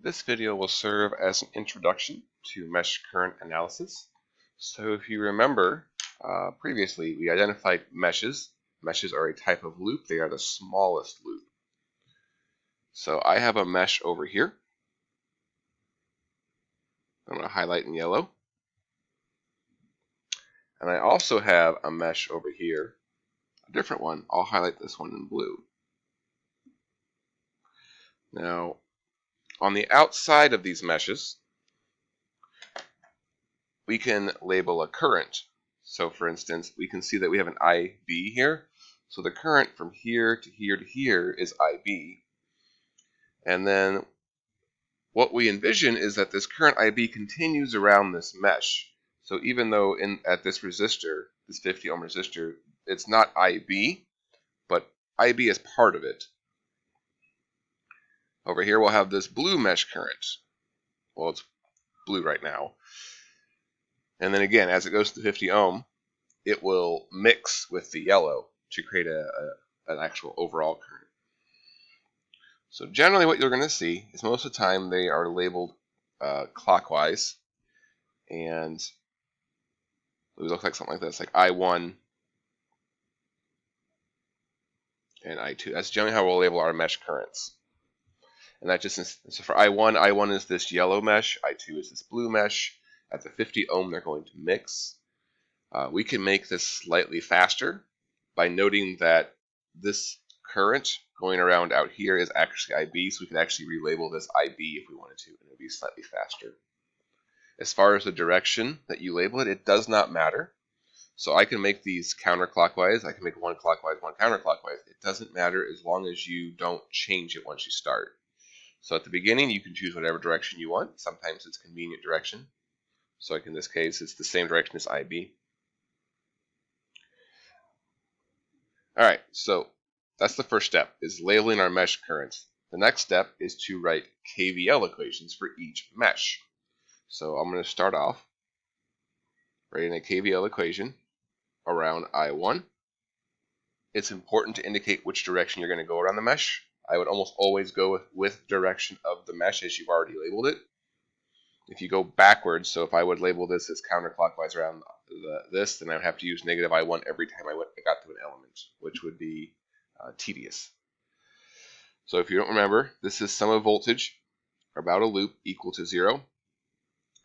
This video will serve as an introduction to mesh current analysis. So if you remember, previously we identified meshes. Meshes are a type of loop. They are the smallest loop. So I have a mesh over here. I'm going to highlight in yellow. And I also have a mesh over here, a different one. I'll highlight this one in blue. Now, on the outside of these meshes, we can label a current. So for instance, we can see that we have an IB here. So the current from here to here to here is IB. And then what we envision is that this current IB continues around this mesh. So even though at this resistor, this 50 ohm resistor, it's not IB, but IB is part of it. Over here we'll have this blue mesh current. Well, it's blue right now. And then again, as it goes to 50 ohm, it will mix with the yellow to create an actual overall current. So generally what you're going to see is most of the time they are labeled clockwise, and it would look like something like this, like I1 and I2. That's generally how we'll label our mesh currents. And that just so for I1 is this yellow mesh, I2 is this blue mesh. At the 50 ohm, they're going to mix. We can make this slightly faster by noting that this current going around out here is actually IB, so we can actually relabel this IB if we wanted to, and it would be slightly faster. As far as the direction that you label it, it does not matter. So I can make these counterclockwise, I can make one clockwise, one counterclockwise. It doesn't matter as long as you don't change it once you start. So at the beginning, you can choose whatever direction you want. Sometimes it's convenient direction. So like in this case, it's the same direction as IB. Alright, so that's the first step, is labeling our mesh currents. The next step is to write KVL equations for each mesh. So I'm going to start off writing a KVL equation around I1. It's important to indicate which direction you're going to go around the mesh. I would almost always go with direction of the mesh as you've already labeled it. If you go backwards, so if I would label this as counterclockwise around this, then I would have to use negative I1 every time I got to an element, which would be tedious. So if you don't remember, this is sum of voltage about a loop equal to 0.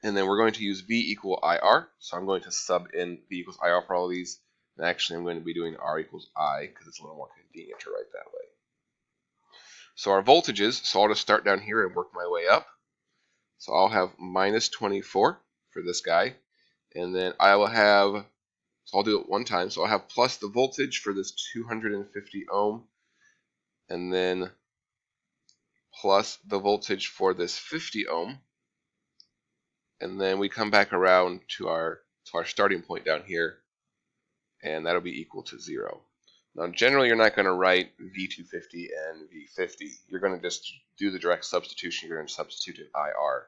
And then we're going to use V equal IR. So I'm going to sub in V equals IR for all of these. And actually I'm going to be doing R equals I because it's a little more convenient to write that way. So our voltages, so I'll just start down here and work my way up. So I'll have minus 24 for this guy. And then I will have, so I'll do it one time. So I'll have plus the voltage for this 250 ohm. And then plus the voltage for this 50 ohm. And then we come back around to our starting point down here, and that'll be equal to 0. Now generally you're not going to write V250 and V50. You're going to just do the direct substitution. You're going to substitute in IR.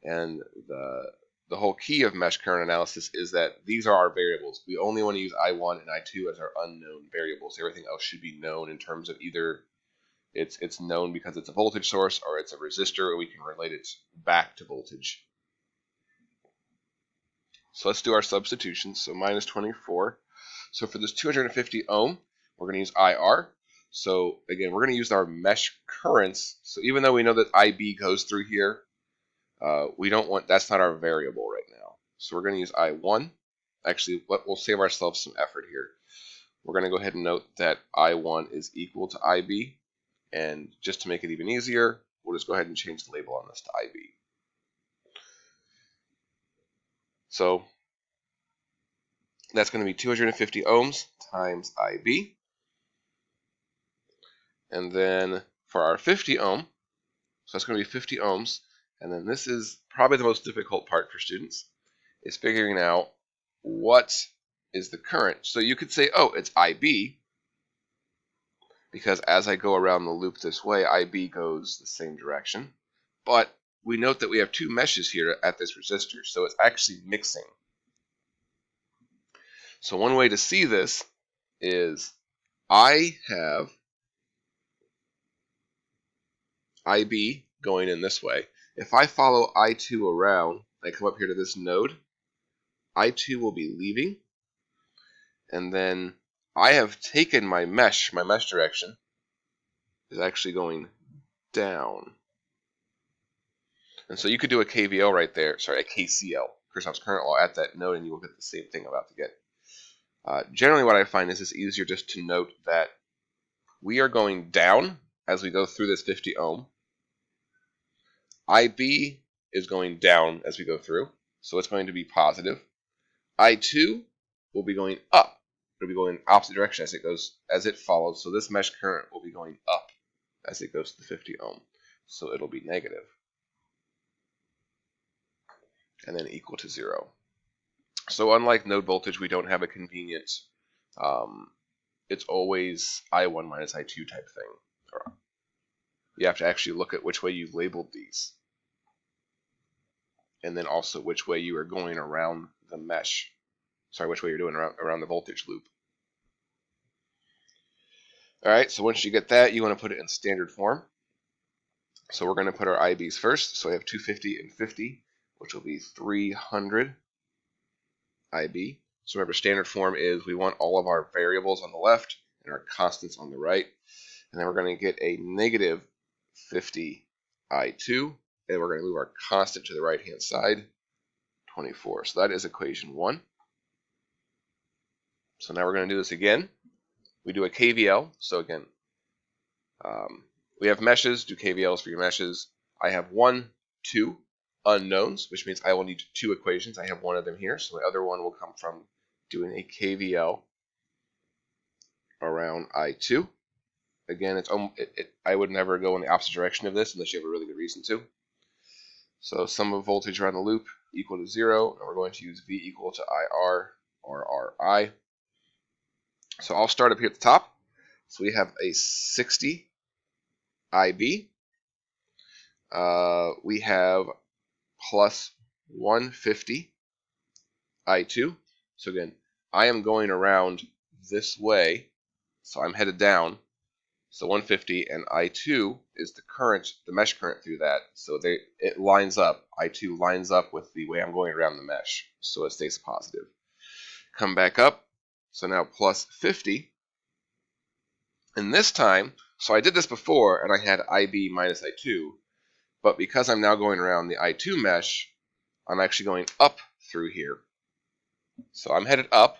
And the whole key of mesh current analysis is that these are our variables. We only want to use I1 and I2 as our unknown variables. Everything else should be known in terms of either it's known because it's a voltage source, or it's a resistor, or we can relate it back to voltage. So let's do our substitutions. So minus 24. So for this 250 ohm, we're going to use IR. So again, we're going to use our mesh currents. So even though we know that IB goes through here, we don't want, that's not our variable right now. So we're going to use I1. Actually, we'll save ourselves some effort here. We're going to go ahead and note that I1 is equal to IB. And just to make it even easier, we'll just go ahead and change the label on this to IB. So that's going to be 250 ohms times IB. And then for our 50 ohm, so that's going to be 50 ohms. And then this is probably the most difficult part for students, is figuring out what is the current. So you could say, oh, it's IB, because as I go around the loop this way, IB goes the same direction. But we note that we have two meshes here at this resistor, so it's actually mixing. So one way to see this is I have IB going in this way. If I follow I2 around, I come up here to this node, I2 will be leaving, and then I have taken my mesh direction is actually going down. And so you could do a KVL right there, sorry, a KCL, Kirchhoff's current law, at that node, and you will get the same thing I'm about to get. Generally what I find is it's easier just to note that we are going down as we go through this 50 ohm. IB is going down as we go through, so it's going to be positive. I2 will be going up. It'll be going opposite direction as it follows. So this mesh current will be going up as it goes to the 50 ohm. So it'll be negative. And then equal to 0. So unlike node voltage, we don't have a convenient, it's always I1 minus I2 type thing. You have to actually look at which way you've labeled these. And then also which way you are going around the mesh. Sorry, which way you're doing around the voltage loop. Alright, so once you get that, you want to put it in standard form. So we're going to put our IBs first. So I have 250 and 50, which will be 300 IB. So remember, standard form is we want all of our variables on the left and our constants on the right. And then we're going to get a negative 50 I2, and we're going to move our constant to the right-hand side, 24. So that is equation 1. So now we're going to do this again. We do a KVL. So again, we have meshes, do KVLs for your meshes. I have 1, 2 unknowns, which means I will need 2 equations. I have one of them here, so my other one will come from doing a KVL around I2. Again, I would never go in the opposite direction of this unless you have a really good reason to. So sum of voltage around the loop equal to 0, and we're going to use V equal to IR or RI. So I'll start up here at the top. So we have a 60 IB. We have plus 150 I2. So again, I am going around this way, so I'm headed down. So 150 and I2 is the current, the mesh current through that. So it lines up, I2 lines up with the way I'm going around the mesh. So it stays positive. Come back up. So now plus 50. And this time, so I did this before and I had IB minus I2. But because I'm now going around the I2 mesh, I'm actually going up through here. So I'm headed up.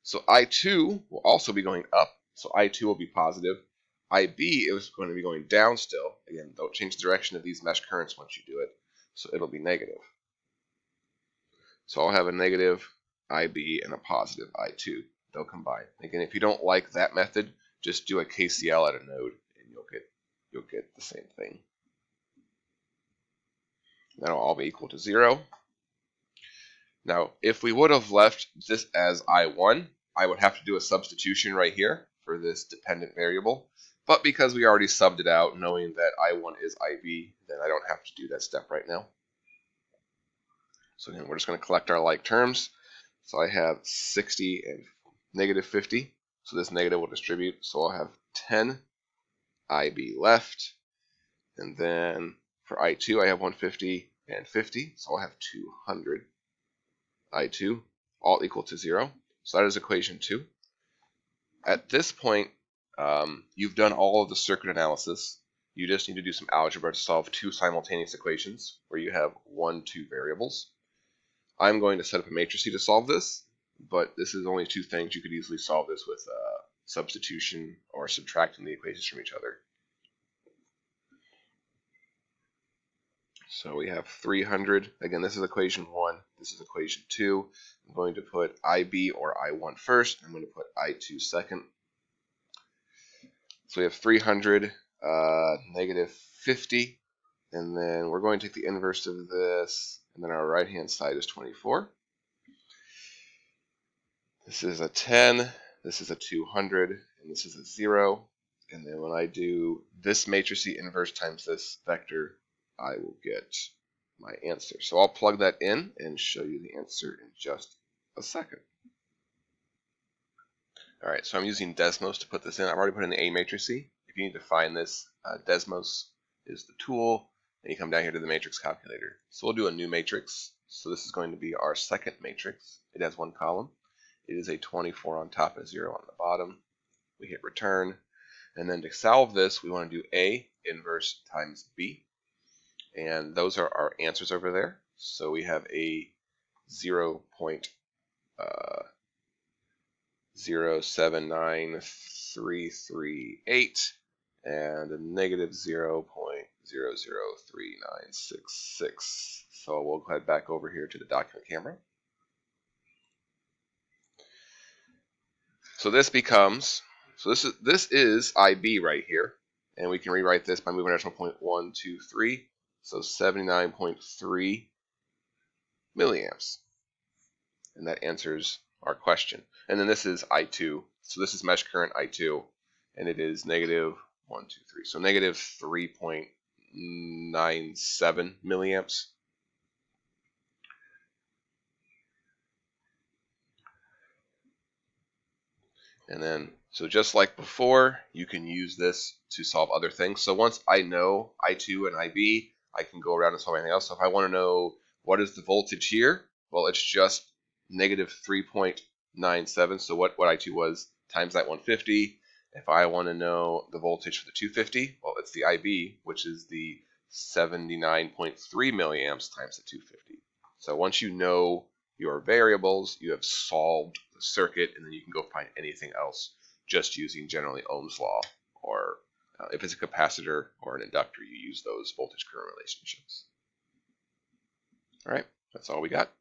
So I2 will also be going up. So I2 will be positive. IB is going to be going down still. Again, don't change the direction of these mesh currents once you do it. So it'll be negative. So I'll have a negative IB and a positive I2. They'll combine. Again, if you don't like that method, just do a KCL at a node and you'll get the same thing. That'll all be equal to 0. Now, if we would have left this as I1, I would have to do a substitution right here for this dependent variable. But because we already subbed it out, knowing that I1 is IB, then I don't have to do that step right now. So again, we're just going to collect our like terms. So I have 60 and negative 50. So this negative will distribute. So I'll have 10 IB left. And then for I2, I have 150 and 50. So I'll have 200 I2, all equal to 0. So that is equation 2. At this point, you've done all of the circuit analysis. You just need to do some algebra to solve 2 simultaneous equations where you have 1, 2 variables. I'm going to set up a matrix to solve this, but this is only 2 things. You could easily solve this with substitution or subtracting the equations from each other. So we have 300. Again, this is equation 1. This is equation 2. I'm going to put IB or I1 first. I'm going to put I2 second. So we have 300, negative 50. And then we're going to take the inverse of this. And then our right-hand side is 24. This is a 10. This is a 200. And this is a 0. And then when I do this matrix inverse times this vector, I will get my answer. So I'll plug that in and show you the answer in just a second. All right, so I'm using Desmos to put this in. I've already put in the A matrix. If you need to find this, Desmos is the tool. and you come down here to the matrix calculator. So we'll do a new matrix. So this is going to be our second matrix. It has one column. It is a 24 on top and 0 on the bottom. We hit return, and then to solve this, we want to do A inverse times B, and those are our answers over there. So we have a 0.079338 and a negative 0.003966. So we'll head back over here to the document camera. So this becomes, this is IB right here, and we can rewrite this by moving our decimal point 1, 2, 3. So 79.3 milliamps, and that answers our question. And then this is I2, so this is mesh current I2, and it is negative 1, 2, 3, so negative 3.97 milliamps. And then, so just like before, you can use this to solve other things. So once I know I2 and IB, I can go around and solve anything else. So if I want to know what is the voltage here, well, it's just negative 3.97. So what I2 was times that 150. If I want to know the voltage for the 250, well, it's the IB, which is the 79.3 milliamps times the 250. So once you know your variables, you have solved the circuit, and then you can go find anything else just using generally Ohm's law, or if it's a capacitor or an inductor, you use those voltage current relationships. All right, that's all we got.